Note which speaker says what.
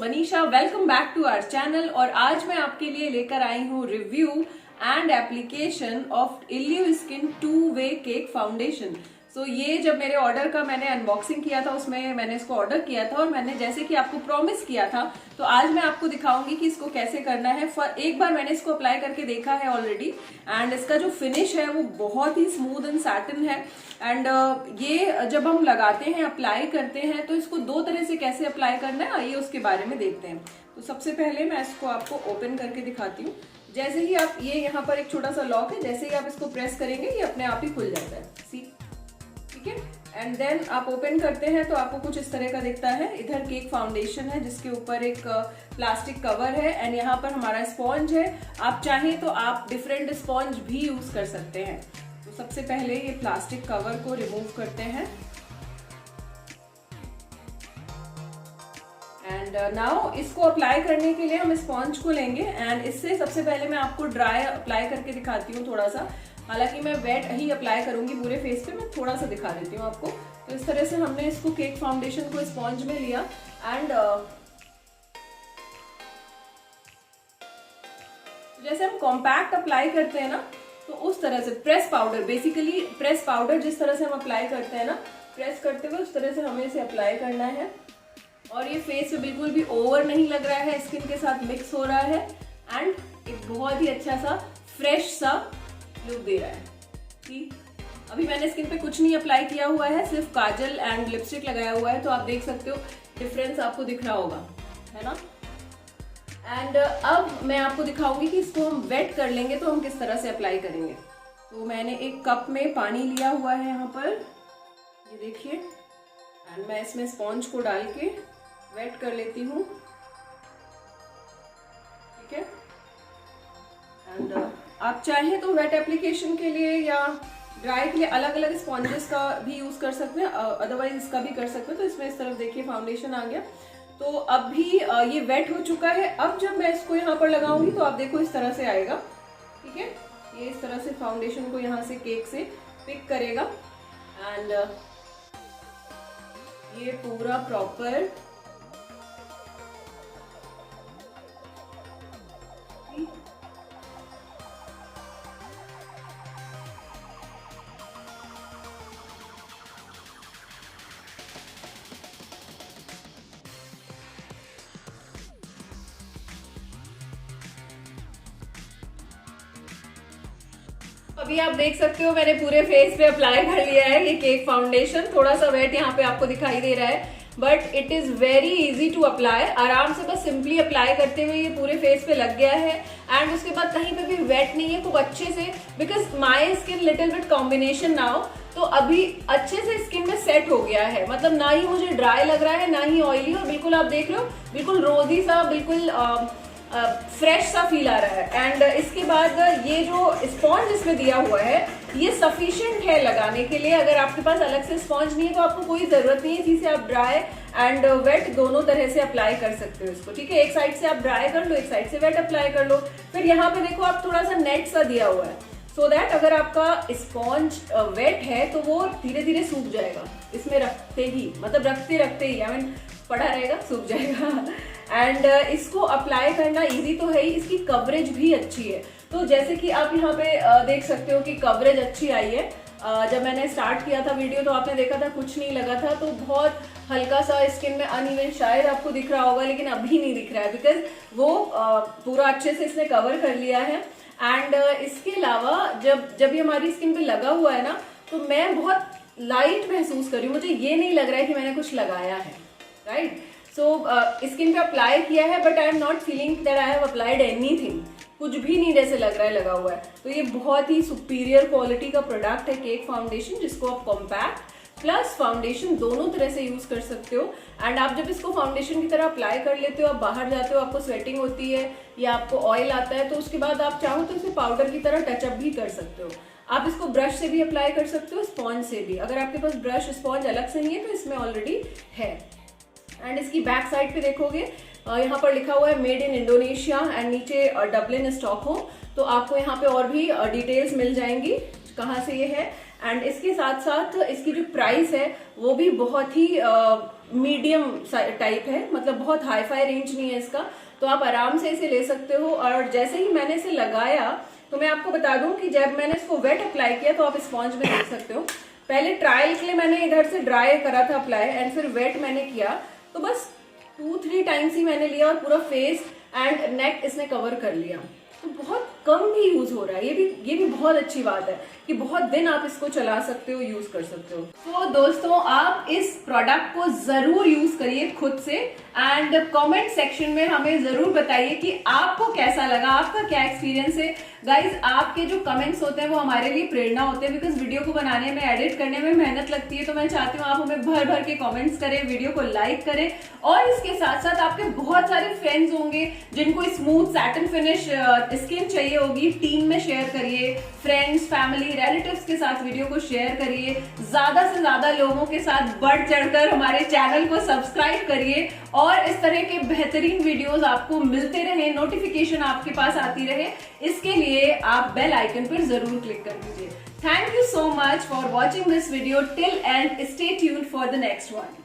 Speaker 1: Vanisha, welcome back to our channel. और आज मैं आपके लिए लेकर आई हूँ रिव्यू एंड एप्लीकेशन ऑफ इल्यू स्किन 2-वे केक फाउंडेशन। सो ये जब मेरे ऑर्डर का मैंने अनबॉक्सिंग किया था उसमें मैंने इसको ऑर्डर किया था और मैंने जैसे कि आपको प्रॉमिस किया था, तो आज मैं आपको दिखाऊंगी कि इसको कैसे करना है। एक बार मैंने इसको अप्लाई करके देखा है ऑलरेडी एंड इसका जो फिनिश है वो बहुत ही स्मूथ एंड सैटिन है। एंड ये जब हम लगाते हैं, अप्लाई करते हैं, तो इसको दो तरह से कैसे अप्लाई करना है आइए उसके बारे में देखते हैं। तो सबसे पहले मैं इसको आपको ओपन करके दिखाती हूँ। जैसे ही आप ये यहाँ पर एक छोटा सा लॉक है, जैसे ही आप इसको प्रेस करेंगे ये अपने आप ही खुल जाता है। सी, ठीक है। एंड देन आप ओपन करते हैं तो आपको कुछ इस तरह का दिखता है। इधर केक फाउंडेशन है जिसके ऊपर एक प्लास्टिक कवर है एंड यहाँ पर हमारा स्पॉन्ज है। आप चाहें तो आप डिफरेंट स्पॉन्ज भी यूज कर सकते हैं। तो सबसे पहले ये प्लास्टिक कवर को रिमूव करते हैं एंड नाउ इसको अप्लाई करने के लिए हम स्पॉन्ज को लेंगे एंड इससे सबसे पहले मैं आपको ड्राई अप्लाई करके दिखाती हूँ थोड़ा सा। हालांकि मैं वेट ही अप्लाई करूंगी पूरे फेस पे, मैं थोड़ा सा दिखा देती हूँ आपको। तो इस तरह से हमने इसको केक फाउंडेशन को स्पॉन्ज में लिया एंड जैसे हम कॉम्पैक्ट अप्लाई करते हैं ना, तो उस तरह से press powder, basically press powder जिस तरह से हम अप्लाई करते हैं ना, प्रेस करते हुए उस तरह से हमें इसे अप्लाई करना है। और ये फेस पे बिल्कुल भी ओवर नहीं लग रहा है, स्किन के साथ मिक्स हो रहा है एंड एक बहुत ही अच्छा सा फ्रेश सा लुक दे रहा है। ठीक, अभी मैंने स्किन पे कुछ नहीं अप्लाई किया हुआ है, सिर्फ काजल एंड लिपस्टिक लगाया हुआ है, तो आप देख सकते हो डिफरेंस आपको दिख रहा होगा, है ना। एंड अब मैं आपको दिखाऊंगी कि इसको हम वेट कर लेंगे तो हम किस तरह से अप्लाई करेंगे। तो मैंने एक कप में पानी लिया हुआ है यहाँ पर, ये देखिए, एंड मैं इसमें स्पॉन्ज को डाल के वेट कर लेती हूँ। ठीक है। एंड आप चाहें तो वेट एप्लीकेशन के लिए या ड्राई के लिए अलग अलग स्पॉन्जेस का भी यूज कर सकते हैं, अदरवाइज इसका भी कर सकते हैं। तो इसमें इस तरफ देखिए फाउंडेशन आ गया। तो अब भी ये वेट हो चुका है। अब जब मैं इसको यहाँ पर लगाऊंगी तो आप देखो इस तरह से आएगा। ठीक है, ये इस तरह से फाउंडेशन को यहाँ से केक से पिक करेगा एंड ये पूरा प्रॉपर अभी आप देख सकते हो मैंने पूरे फेस पे अप्लाई कर लिया है ये केक फाउंडेशन। थोड़ा सा वेट यहाँ पे आपको दिखाई दे रहा है but it is very easy to apply. आराम से बस सिंपली अप्लाई करते हुए ये पूरे फेस पे लग गया है एंड उसके बाद कहीं पे भी वेट नहीं है, खूब अच्छे से, because my skin little bit combination now, तो अभी अच्छे से स्किन में सेट हो गया है। मतलब ना ही मुझे ड्राई लग रहा है ना ही ऑयली, और बिल्कुल आप देख लो बिल्कुल रोजी सा, बिल्कुल फ्रेश सा फील आ रहा है। एंड इसके बाद ये जो स्पॉन्ज इसमें दिया हुआ है ये सफिशिएंट है लगाने के लिए। अगर आपके पास अलग से स्पॉन्ज नहीं है तो आपको कोई जरूरत नहीं है, इसी से आप ड्राई एंड वेट दोनों तरह से अप्लाई कर सकते हो इसको। ठीक है, एक साइड से आप ड्राई कर लो, एक साइड से वेट अप्लाई कर लो। फिर यहाँ पे देखो आप थोड़ा सा नेट सा दिया हुआ है, सो दैट अगर आपका स्पॉन्ज वेट है तो वो धीरे धीरे सूख जाएगा इसमें रखते ही, मतलब रखते रखते ही, आई मीन पड़ा रहेगा, सूख जाएगा। एंड इसको अप्लाई करना इजी तो है ही, इसकी कवरेज भी अच्छी है। तो जैसे कि आप यहाँ पे देख सकते हो कि कवरेज अच्छी आई है। जब मैंने स्टार्ट किया था वीडियो तो आपने देखा था कुछ नहीं लगा था, तो बहुत हल्का सा स्किन में अनइवन शायद आपको दिख रहा होगा, लेकिन अभी नहीं दिख रहा है बिकॉज वो पूरा अच्छे से इसने कवर कर लिया है। एंड इसके अलावा जब ये हमारी स्किन पे लगा हुआ है ना, तो मैं बहुत लाइट महसूस कर रही हूँ, मुझे ये नहीं लग रहा है कि मैंने कुछ लगाया है, राइट। सो स्किन पे अप्लाई किया है but I am not feeling that I have applied anything, कुछ भी नहीं जैसे लग रहा है लगा हुआ है। तो ये बहुत ही सुपीरियर क्वालिटी का प्रोडक्ट है केक फाउंडेशन, जिसको आप कॉम्पैक्ट प्लस फाउंडेशन दोनों तरह से यूज कर सकते हो। एंड आप जब इसको फाउंडेशन की तरह अप्लाई कर लेते हो, आप बाहर जाते हो, आपको स्वेटिंग होती है या आपको ऑयल आता है, तो उसके बाद आप चाहो तो इसे पाउडर की तरह टचअप भी कर सकते हो। आप इसको ब्रश से भी अप्लाई कर सकते हो, स्पॉन्ज से भी। अगर आपके पास ब्रश स्पॉन्ज अलग से नहीं है तो इसमें ऑलरेडी है। एंड इसकी बैक साइड पे देखोगे यहाँ पर लिखा हुआ है मेड इन इंडोनेशिया एंड नीचे डबलिन स्टॉकहोम, तो आपको यहाँ पे और भी डिटेल्स मिल जाएंगी कहाँ से ये है। एंड इसके साथ साथ इसकी जो प्राइस है वो भी बहुत ही मीडियम टाइप है, मतलब बहुत हाई फाई रेंज नहीं है इसका, तो आप आराम से इसे ले सकते हो। और जैसे ही मैंने इसे लगाया तो मैं आपको बता दूं कि जब मैंने इसको वेट अप्लाई किया तो आप स्पॉन्ज में देख सकते हो, पहले ट्रायल के लिए मैंने इधर से ड्राई करा था अप्लाई एंड फिर वेट मैंने किया, तो बस 2-3 टाइम्स ही मैंने लिया और पूरा फेस एंड नेक इसने कवर कर लिया, तो बहुत कम भी यूज हो रहा है। ये भी बहुत अच्छी बात है कि बहुत दिन आप इसको चला सकते हो, यूज कर सकते हो। तो दोस्तों आप इस प्रोडक्ट को जरूर यूज करिए खुद से एंड कमेंट सेक्शन में हमें जरूर बताइए कि आपको कैसा लगा, आपका क्या एक्सपीरियंस है। गाइज आपके जो कमेंट्स होते हैं वो हमारे लिए प्रेरणा होते हैं, बिकॉज वीडियो को बनाने में, एडिट करने में मेहनत लगती है, तो मैं चाहती हूँ आप हमें भर भर के कमेंट्स करें, वीडियो को लाइक करें। और इसके साथ साथ आपके बहुत सारे फ्रेंड्स होंगे जिनको स्मूथ सैटिन फिनिश स्किन चाहिए होगी, टीम में शेयर करिए, फ्रेंड्स, फैमिली, रिलेटिव्स के साथ वीडियो को शेयर करिए, ज्यादा से ज्यादा लोगों के साथ बढ़ चढ़कर हमारे चैनल को सब्सक्राइब करिए और इस तरह के बेहतरीन वीडियोस आपको मिलते रहे, नोटिफिकेशन आपके पास आती रहे, इसके लिए आप बेल आइकन पर जरूर क्लिक कर दीजिए। Thank you so much for watching this video till and stay tuned for the next one.